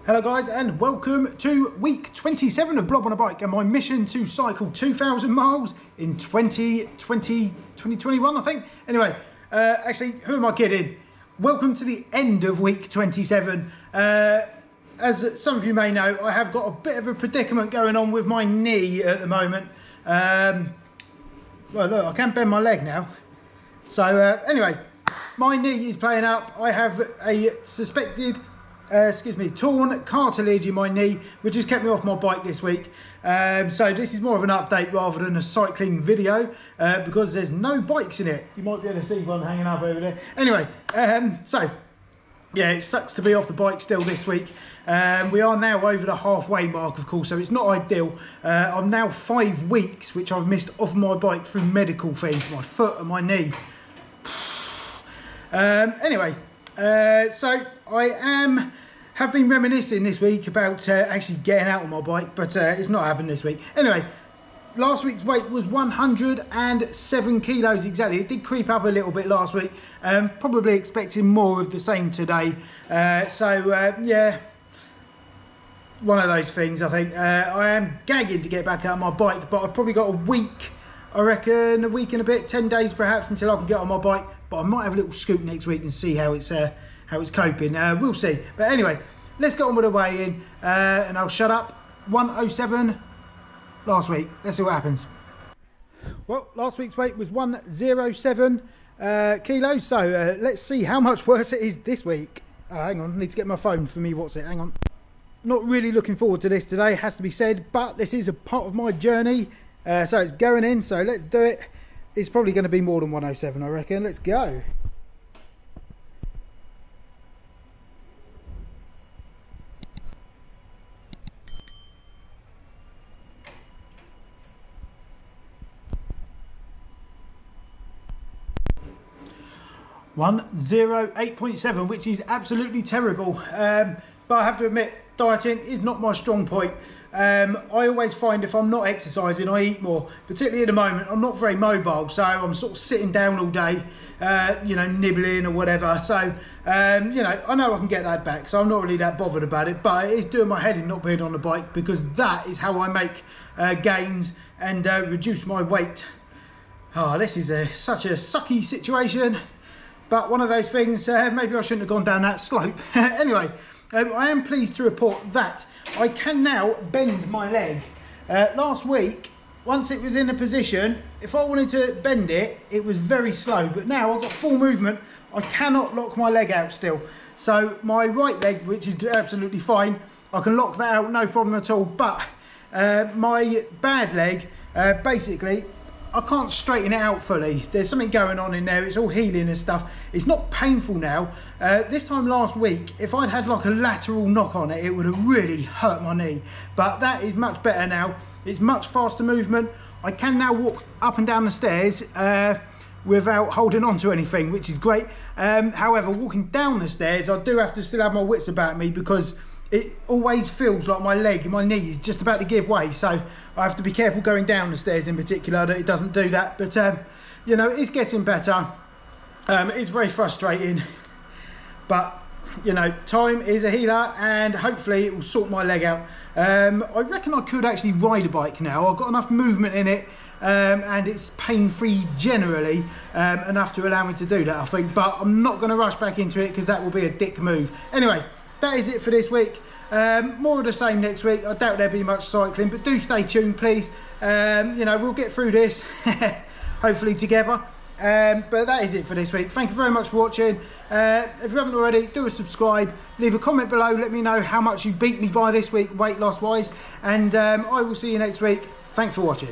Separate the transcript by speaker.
Speaker 1: Hello guys and welcome to week 27 of Blob on a Bike and my mission to cycle 2,000 miles in 2021 I think. Anyway, actually who am I kidding? Welcome to the end of week 27. As some of you may know, I have got a bit of a predicament going on with my knee at the moment. Well look, I can't bend my leg now. So anyway, my knee is playing up. I have a suspected torn cartilage in my knee, which has kept me off my bike this week. So this is more of an update rather than a cycling video because there's no bikes in it. You might be able to see one hanging up over there. Anyway, so yeah, it sucks to be off the bike still this week. We are now over the halfway mark, of course, so it's not ideal. I'm now 5 weeks, which I've missed off my bike through medical things, my foot and my knee. Anyway, so I have been reminiscing this week about actually getting out on my bike, but it's not happened this week. Anyway, last week's weight was 107 kilos exactly. It did creep up a little bit last week. Probably expecting more of the same today. Yeah, one of those things I think. I am gagging to get back out on my bike, but I've probably got a week, I reckon, a week and a bit, 10 days perhaps, until I can get on my bike. But I might have a little scoot next week and see how it's coping. We'll see. But anyway, let's get on with the weigh-in, and I'll shut up. 107 last week. Let's see what happens. Well, last week's weight was 107 kilos. So let's see how much worse it is this week. Hang on, I need to get my phone for me. What's it? Hang on. Not really looking forward to this today, has to be said. But this is a part of my journey. So it's going in. So let's do it. It's probably going to be more than 107, I reckon. Let's go. .108.7, which is absolutely terrible. But I have to admit, dieting is not my strong point. I always find if I'm not exercising, I eat more. Particularly at the moment, I'm not very mobile, so I'm sort of sitting down all day, you know, nibbling or whatever. So, you know I can get that back, so I'm not really that bothered about it. But it is doing my head in not being on the bike, because that is how I make gains and reduce my weight. Oh, this is such a sucky situation. But one of those things, maybe I shouldn't have gone down that slope. Anyway, I am pleased to report that I can now bend my leg. Last week, once it was in a position, if I wanted to bend it, it was very slow. But now I've got full movement, I cannot lock my leg out still. So my right leg, which is absolutely fine, I can lock that out, no problem at all. But my bad leg, basically, I can't straighten it out fully. There's something going on in there. It's all healing and stuff. It's not painful now. This time last week, if I'd had like a lateral knock on it, it would have really hurt my knee. But that is much better now. It's much faster movement. I can now walk up and down the stairs without holding on to anything, which is great. However, walking down the stairs, I do have to still have my wits about me, because it always feels like my leg and my knee is just about to give way. So I have to be careful going down the stairs in particular that it doesn't do that. But, you know, it's getting better. It's very frustrating. But, you know, time is a healer, and hopefully it will sort my leg out. I reckon I could actually ride a bike now. I've got enough movement in it, and it's pain-free generally, enough to allow me to do that, I think. But I'm not going to rush back into it, because that will be a dick move. Anyway, that is it for this week. More of the same next week. I doubt there'll be much cycling, but do stay tuned, please. You know, we'll get through this, hopefully together. But that is it for this week. Thank you very much for watching. If you haven't already, do a subscribe. Leave a comment below. Let me know how much you beat me by this week, weight loss wise. And I will see you next week. Thanks for watching.